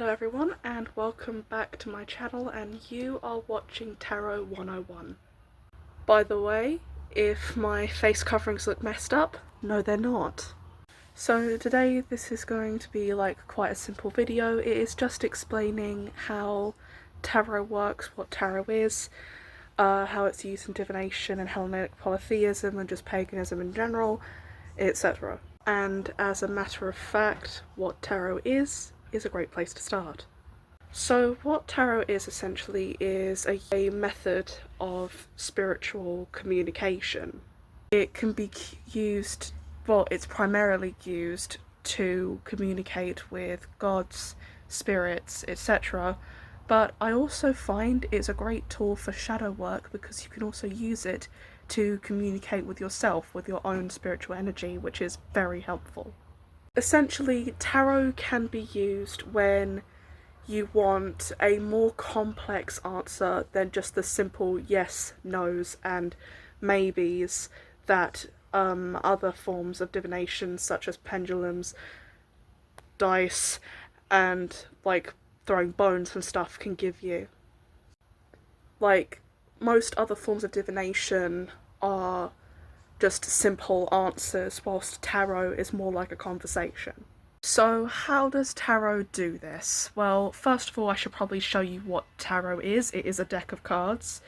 Hello everyone and welcome back to my channel, and you are watching Tarot 101. By the way, if my face coverings look messed up, no they're not. So today this is going to be like quite a simple video. It is just explaining how tarot works, what tarot is, how it's used in divination and Hellenic polytheism and just paganism in general, etc. And as a matter of fact, what tarot is a great place to start. So what tarot is essentially is a method of spiritual communication. It can be used, well, it's primarily used to communicate with gods, spirits, etc. But I also find it's a great tool for shadow work because you can also use it to communicate with yourself, with your own spiritual energy, which is very helpful. Essentially, tarot can be used when you want a more complex answer than just the simple yes, no's, and maybes that other forms of divination, such as pendulums, dice, and like throwing bones and stuff, can give you. Like, most other forms of divination are just simple answers, whilst tarot is more like a conversation. So how does tarot do this? Well, first of all, I should probably show you what tarot is. It is a deck of cards,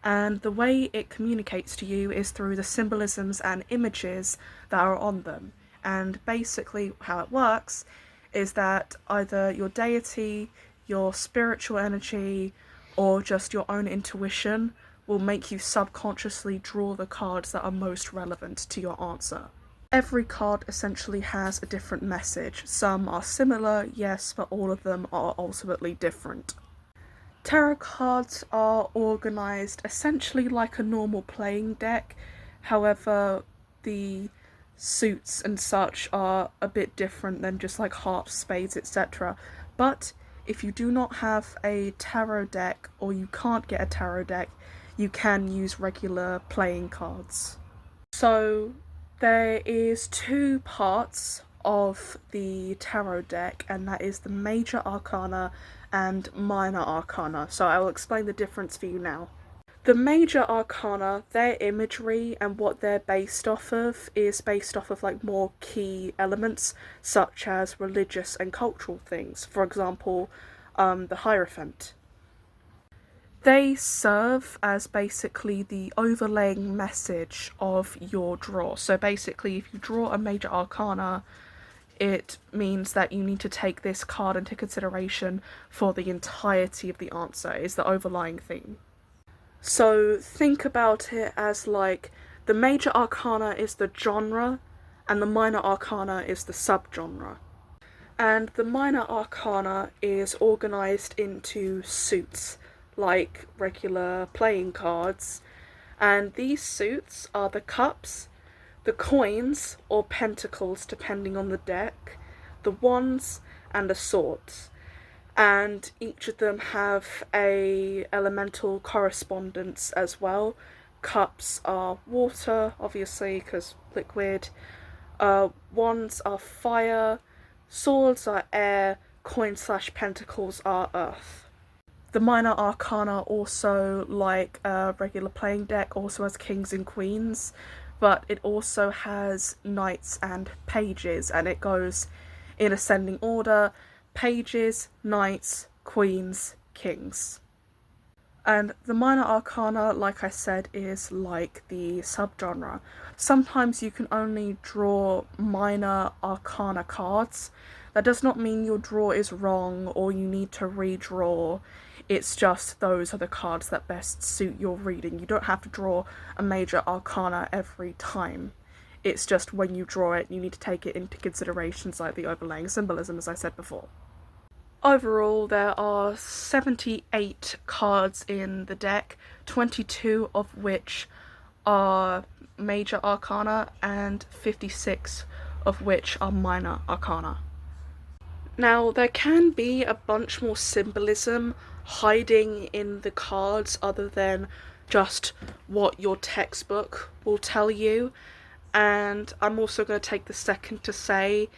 and the way it communicates to you is through the symbolisms and images that are on them. And basically how it works is that either your deity, your spiritual energy, or just your own intuition will make you subconsciously draw the cards that are most relevant to your answer. Every card essentially has a different message. Some are similar, yes, but all of them are ultimately different. Tarot cards are organised essentially like a normal playing deck, however the suits and such are a bit different than just like hearts, spades, etc. But if you do not have a tarot deck, or you can't get a tarot deck, you can use regular playing cards. So there is two parts of the tarot deck, and that is the Major Arcana and Minor Arcana. So I will explain the difference for you now. The Major Arcana, their imagery and what they're based off of is based off of like more key elements, such as religious and cultural things. For example, the Hierophant. They serve as basically the overlaying message of your draw. So basically, if you draw a Major Arcana, it means that you need to take this card into consideration for the entirety of the answer, is the overlying theme. So think about it as like the Major Arcana is the genre and the Minor Arcana is the subgenre. And the Minor Arcana is organised into suits, like regular playing cards, and these suits are the cups, the coins or pentacles depending on the deck, the wands, and the swords. And each of them have a elemental correspondence as well. Cups are water, obviously, because liquid. Wands are fire, swords are air, coins/pentacles are earth. The Minor Arcana also, like a regular playing deck, also has kings and queens, but it also has knights and pages, and it goes in ascending order: pages, knights, queens, kings. And the Minor Arcana, like I said, is like the subgenre. Sometimes you can only draw Minor Arcana cards. That does not mean your draw is wrong or you need to redraw. It's just those are the cards that best suit your reading. You don't have to draw a Major Arcana every time. It's just when you draw it, you need to take it into considerations like the overlaying symbolism, as I said before. Overall, there are 78 cards in the deck, 22 of which are Major Arcana and 56 of which are Minor Arcana. Now, there can be a bunch more symbolism hiding in the cards other than just what your textbook will tell you, and I'm also going to take the second to say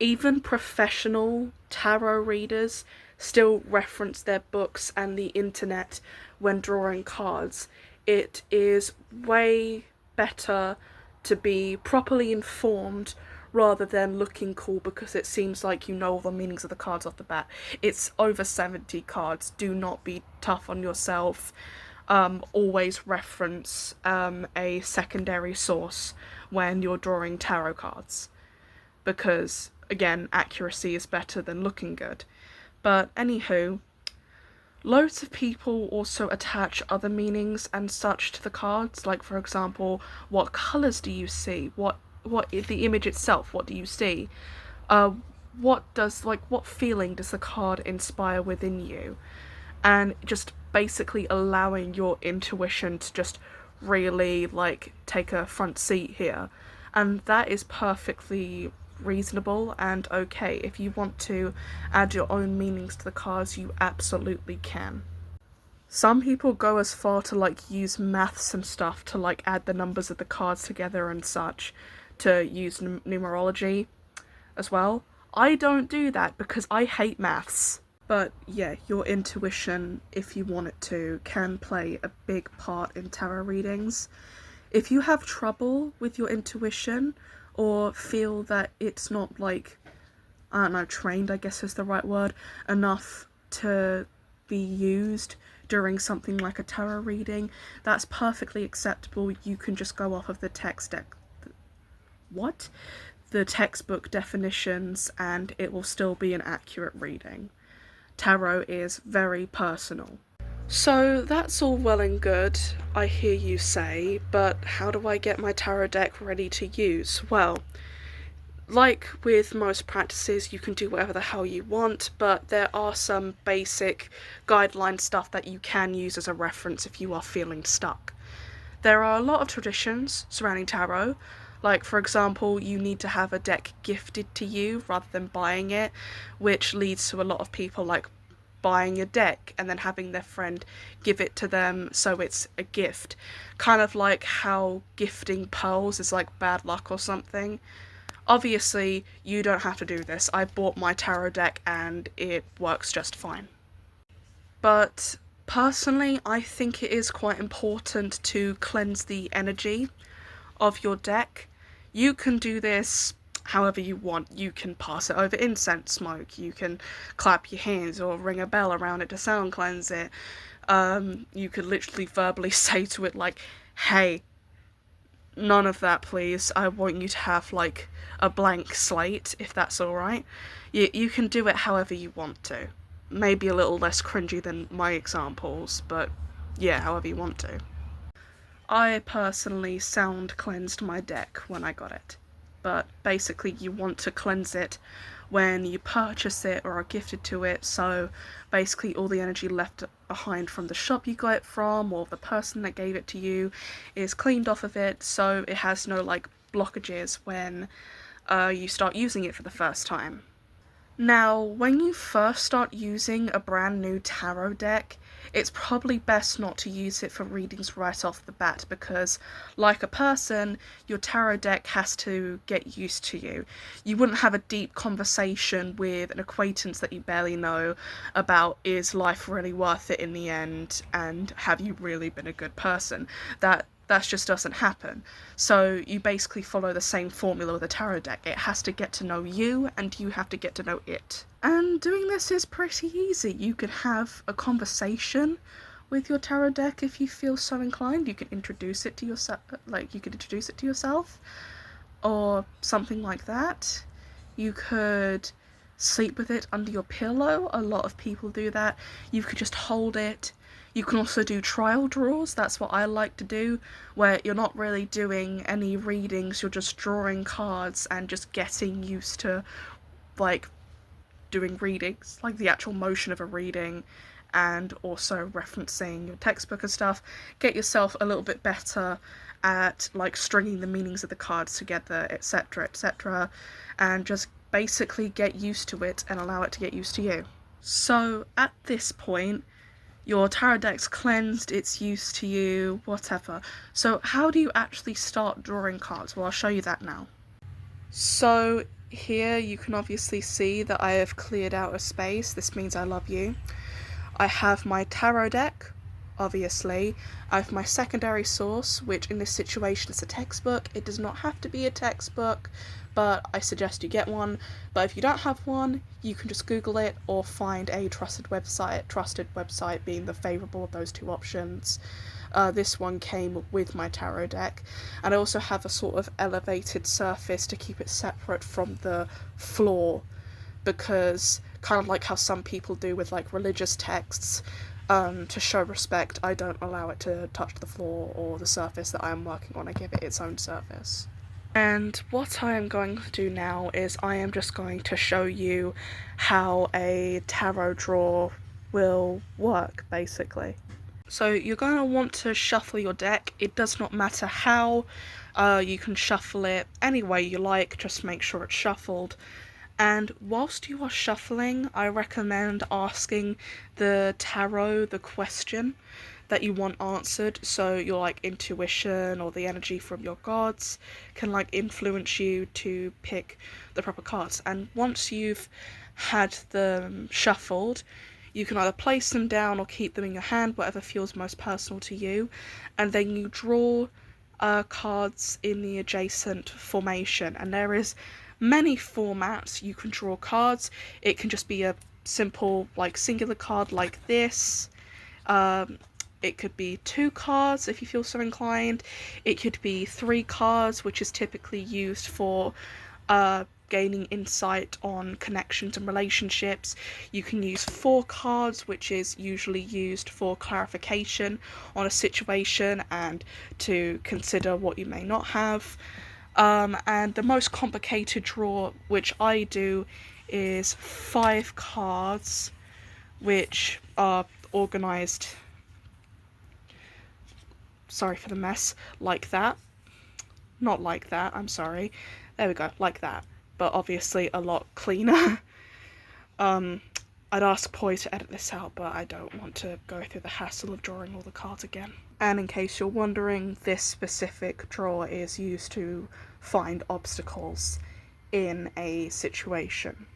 even professional tarot readers still reference their books and the internet when drawing cards. It is way better to be properly informed rather than looking cool because it seems like you know all the meanings of the cards off the bat. It's over 70 cards. Do not be tough on yourself. Always reference a secondary source when you're drawing tarot cards, because again, accuracy is better than looking good. But anywho, loads of people also attach other meanings and such to the cards, like for example, what colours do you see? What the image itself, what do you see? What feeling does the card inspire within you? And just basically allowing your intuition to just really take a front seat here. And that is perfectly reasonable and okay. If you want to add your own meanings to the cards, you absolutely can. Some people go as far to use maths and stuff to add the numbers of the cards together and such, to use numerology as well. I don't do that because I hate maths. But yeah, your intuition, if you want it to, can play a big part in tarot readings. If you have trouble with your intuition, or feel that it's not trained, I guess is the right word, enough to be used during something like a tarot reading, that's perfectly acceptable. You can just go off of the textbook definitions and it will still be an accurate reading. Tarot is very personal. So that's all well and good, I hear you say, but how do I get my tarot deck ready to use? Well, like with most practices, you can do whatever the hell you want, but there are some basic guideline stuff that you can use as a reference if you are feeling stuck. There are a lot of traditions surrounding tarot. Like, for example, you need to have a deck gifted to you rather than buying it, which leads to a lot of people buying a deck and then having their friend give it to them so it's a gift. Kind of like how gifting pearls is bad luck or something. Obviously, you don't have to do this. I bought my tarot deck and it works just fine. But personally, I think it is quite important to cleanse the energy of your deck. You can do this however you want. You can pass it over incense smoke, you can clap your hands or ring a bell around it to sound cleanse it. You could literally verbally say to it hey, none of that please, I want you to have a blank slate, if that's alright. You can do it however you want to. Maybe a little less cringy than my examples, but yeah, however you want to. I personally sound cleansed my deck when I got it. But basically you want to cleanse it when you purchase it or are gifted to it, so basically all the energy left behind from the shop you got it from or the person that gave it to you is cleaned off of it, so it has no blockages when you start using it for the first time. Now, when you first start using a brand new tarot deck, it's probably best not to use it for readings right off the bat because, like a person, your tarot deck has to get used to you. You wouldn't have a deep conversation with an acquaintance that you barely know about is life really worth it in the end and have you really been a good person. That just doesn't happen. So you basically follow the same formula with a tarot deck. It has to get to know you and you have to get to know it. And doing this is pretty easy. You can have a conversation with your tarot deck if you feel so inclined. You can introduce it to yourself, or something like that. You could sleep with it under your pillow. A lot of people do that. You could just hold it. You can also do trial draws. That's what I like to do, where you're not really doing any readings, you're just drawing cards and just getting used to doing readings, the actual motion of a reading, and also referencing your textbook and stuff. Get yourself a little bit better at stringing the meanings of the cards together, etc, etc, and just basically get used to it and allow it to get used to you. So at this point, your tarot deck's cleansed, it's used to you, whatever. So how do you actually start drawing cards? Well, I'll show you that now. So here you can obviously see that I have cleared out a space. This means I love you. I have my tarot deck, obviously. I have my secondary source, which in this situation is a textbook. It does not have to be a textbook, but I suggest you get one. But if you don't have one, you can just Google it or find a trusted website being the favourable of those two options. This one came with my tarot deck, and I also have a sort of elevated surface to keep it separate from the floor, because kind of like how some people do with like religious texts, to show respect, I don't allow it to touch the floor or the surface that I am working on. I give it its own surface. And what I am going to do now is I am just going to show you how a tarot draw will work, basically. So you're going to want to shuffle your deck. It does not matter how. You can shuffle it any way you like, just make sure it's shuffled. And whilst you are shuffling, I recommend asking the tarot the question that you want answered, so your like intuition or the energy from your gods can like influence you to pick the proper cards. And once you've had them shuffled, you can either place them down or keep them in your hand, whatever feels most personal to you, and then you draw cards in the adjacent formation. And there is many formats you can draw cards. It can just be a simple like singular card like this. It could be 2 cards if you feel so inclined. It could be 3 cards, which is typically used for gaining insight on connections and relationships. You can use 4 cards, which is usually used for clarification on a situation and to consider what you may not have. And the most complicated draw, which I do, is 5 cards, which are organised, sorry for the mess, like that. Not like that, I'm sorry. There we go, like that. But obviously a lot cleaner. I'd ask Poi to edit this out, but I don't want to go through the hassle of drawing all the cards again. And in case you're wondering, this specific draw is used to find obstacles in a situation.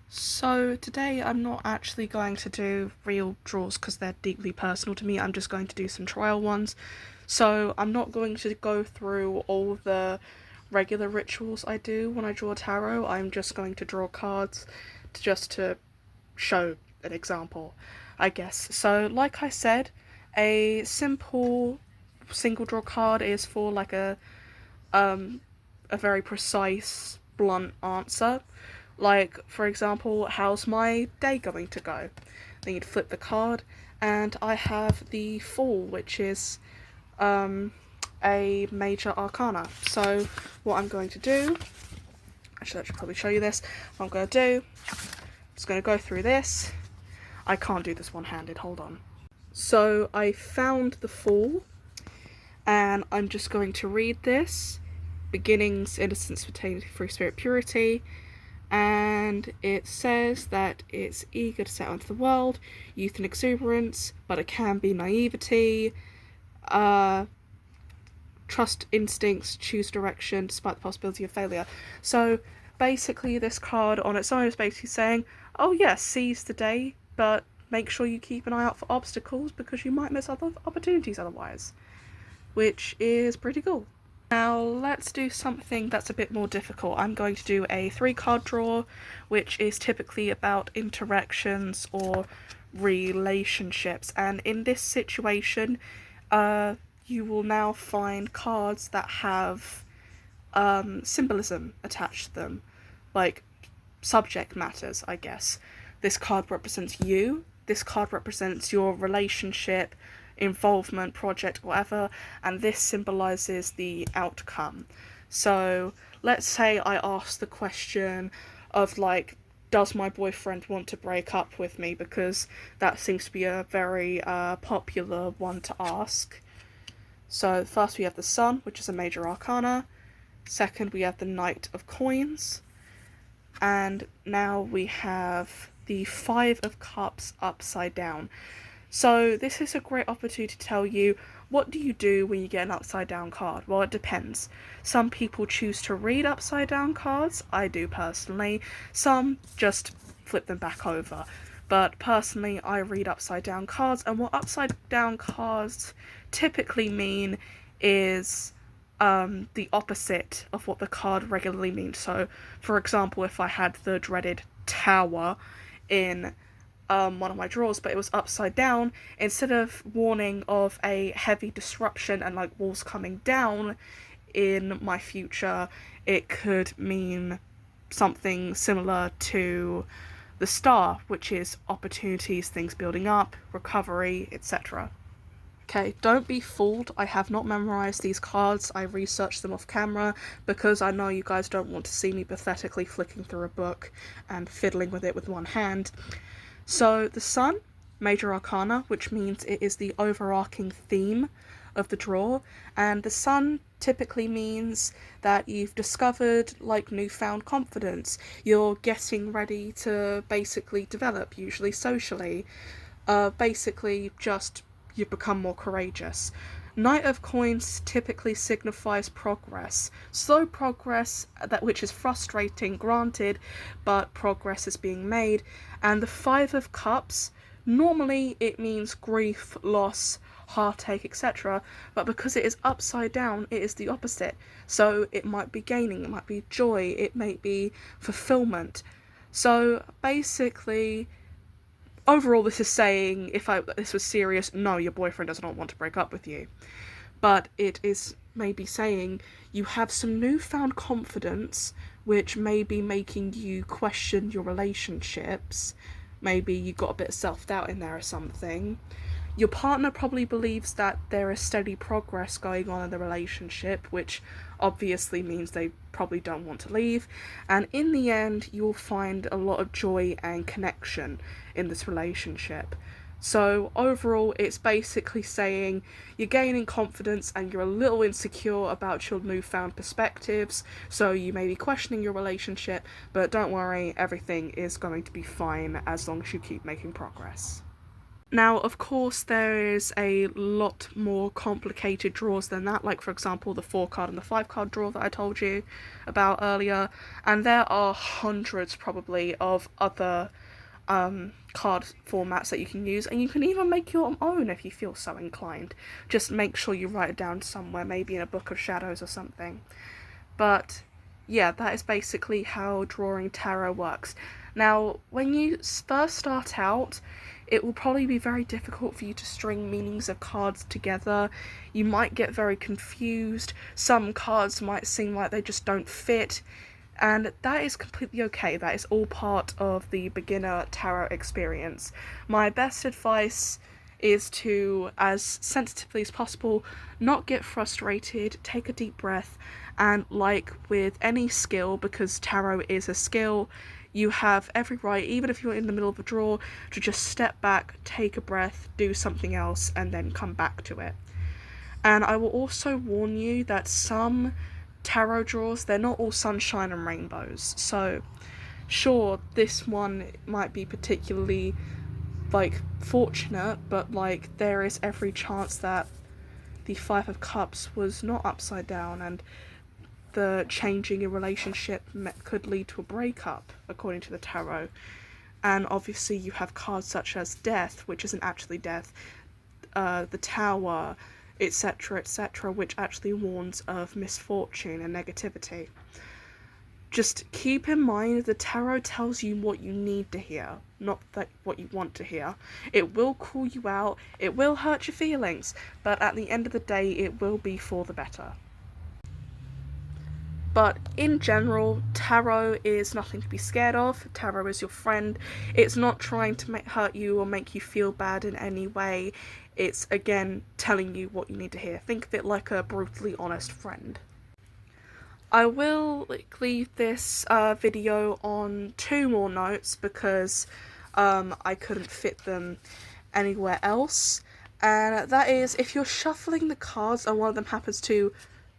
So today I'm not actually going to do real draws because they're deeply personal to me. I'm just going to do some trial ones. So I'm not going to go through all the regular rituals I do when I draw tarot. I'm just going to draw cards to show an example, I guess. So like I said, a simple single draw card is for like a very precise, blunt answer. Like, for example, how's my day going to go? Then you'd flip the card, and I have the Fool, which is a major arcana. So what I'm going to do, actually I should probably show you this, what I'm going to do, I'm just going to go through this. I can't do this one-handed, hold on. So I found the Fool, and I'm just going to read this. Beginnings, innocence, fertility, free spirit, purity. And it says that it's eager to set out into the world, youth and exuberance, but it can be naivety, trust instincts, choose direction despite the possibility of failure. So basically this card on its own is basically saying, oh yes, seize the day, but make sure you keep an eye out for obstacles because you might miss other opportunities otherwise, which is pretty cool. Now let's do something that's a bit more difficult. I'm going to do a 3-card draw, which is typically about interactions or relationships, and in this situation you will now find cards that have symbolism attached to them, like subject matters, I guess. This card represents you, this card represents your relationship, involvement, project, whatever, and this symbolises the outcome. So let's say I ask the question of like, does my boyfriend want to break up with me, because that seems to be a very popular one to ask. So first we have the Sun, which is a major arcana. Second we have the Knight of Coins, and now we have the 5 of Cups upside down. So this is a great opportunity to tell you, what do you do when you get an upside down card? Well, it depends. Some people choose to read upside down cards. I do personally. Some just flip them back over. But personally, I read upside down cards, and what upside down cards typically mean is the opposite of what the card regularly means. So, for example, if I had the dreaded Tower in one of my drawers, but it was upside down, instead of warning of a heavy disruption and like walls coming down in my future, it could mean something similar to the Star, which is opportunities, things building up, recovery, etc. Okay, don't be fooled, I have not memorised these cards, I researched them off camera because I know you guys don't want to see me pathetically flicking through a book and fiddling with it with one hand. So the Sun, Major Arcana, which means it is the overarching theme of the draw, and the Sun typically means that you've discovered like newfound confidence, you're getting ready to basically develop, usually socially, basically just you've become more courageous. Knight of Coins typically signifies progress. Slow progress, that which is frustrating, granted, but progress is being made. And the Five of Cups, normally it means grief, loss, heartache, etc. But because it is upside down, it is the opposite. So it might be gaining, it might be joy, it may be fulfillment. So basically, overall, this is saying, if this was serious, no, your boyfriend does not want to break up with you. But it is maybe saying you have some newfound confidence, which may be making you question your relationships. Maybe you got a bit of self-doubt in there or something. Your partner probably believes that there is steady progress going on in the relationship, which obviously means they probably don't want to leave, and in the end you'll find a lot of joy and connection in this relationship. So overall, it's basically saying you're gaining confidence and you're a little insecure about your newfound perspectives, so you may be questioning your relationship, but don't worry, everything is going to be fine as long as you keep making progress. Now, of course, there is a lot more complicated draws than that, like for example the 4-card and the 5-card draw that I told you about earlier, and there are hundreds probably of other card formats that you can use, and you can even make your own if you feel so inclined. Just make sure you write it down somewhere, maybe in a book of shadows or something. But yeah, that is basically how drawing tarot works. Now, when you first start out, it will probably be very difficult for you to string meanings of cards together. You might get very confused, some cards might seem like they just don't fit, and that is completely okay. That is all part of the beginner tarot experience. My best advice is to, as sensitively as possible, not get frustrated, take a deep breath, and like with any skill, because tarot is a skill, you have every right, even if you're in the middle of a draw, to just step back, take a breath, do something else, and then come back to it. And I will also warn you that some tarot draws, they're not all sunshine and rainbows. So sure, this one might be particularly like fortunate, but like there is every chance that the 5 of Cups was not upside down, and the changing in relationship could lead to a breakup, according to the tarot. And obviously you have cards such as Death, which isn't actually death, the Tower, etc., etc., which actually warns of misfortune and negativity. Just keep in mind, the tarot tells you what you need to hear, not that what you want to hear. It will call you out, it will hurt your feelings, but at the end of the day, it will be for the better. But in general, tarot is nothing to be scared of. Tarot is your friend. It's not trying to hurt you or make you feel bad in any way. It's, again, telling you what you need to hear. Think of it like a brutally honest friend. I will leave this video on 2 more notes because I couldn't fit them anywhere else. And that is, if you're shuffling the cards and one of them happens to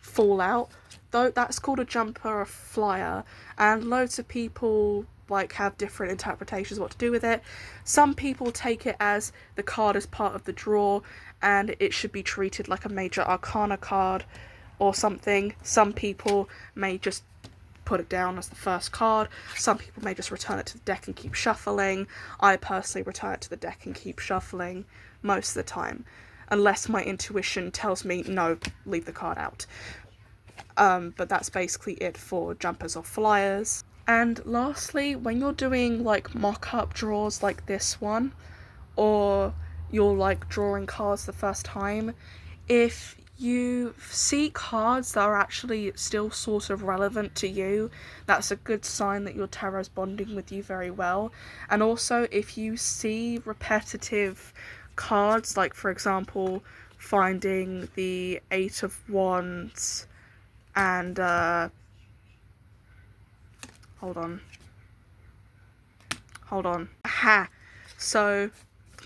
fall out, though, that's called a jumper or a flyer, and loads of people like have different interpretations of what to do with it. Some people take it as the card is part of the draw and it should be treated like a major arcana card or something. Some people may just put it down as the first card. Some people may just return it to the deck and keep shuffling. I personally return it to the deck and keep shuffling most of the time, unless my intuition tells me no, leave the card out. But that's basically it for jumpers or flyers. And lastly, when you're doing like mock-up draws like this one, or you're like drawing cards the first time, if you see cards that are actually still sort of relevant to you, that's a good sign that your tarot's bonding with you very well. And also, if you see repetitive cards, like for example, finding the Eight of Wands and hold on. Aha! So,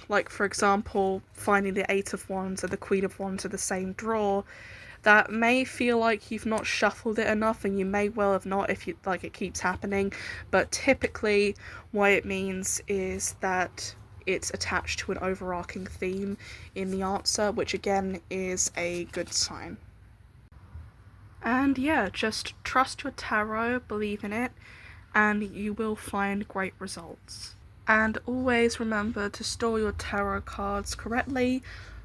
like for example, finding the Eight of Wands and the Queen of Wands in the same drawer, that may feel like you've not shuffled it enough, and you may well have not if you like it keeps happening, but typically what it means is that it's attached to an overarching theme in the answer, which again is a good sign. And yeah, just trust your tarot, believe in it, and you will find great results. And always remember to store your tarot cards correctly,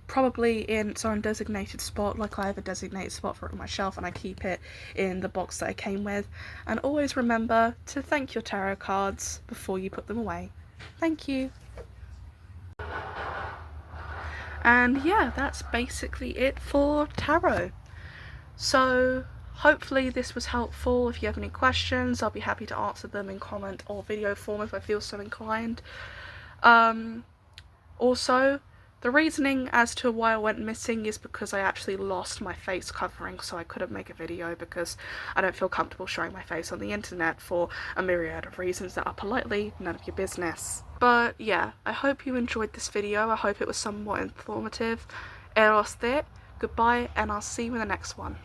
probably in its own designated spot. Like I have a designated spot for it on my shelf and I keep it in the box that I came with. And always remember to thank your tarot cards before you put them away. Thank you. And yeah, that's basically it for tarot. So hopefully this was helpful. If you have any questions, I'll be happy to answer them in comment or video form if I feel so inclined. Also, the reasoning as to why I went missing is because I actually lost my face covering, so I couldn't make a video because I don't feel comfortable showing my face on the internet for a myriad of reasons that are politely none of your business. But yeah, I hope you enjoyed this video. I hope it was somewhat informative. Eros there, goodbye, and I'll see you in the next one.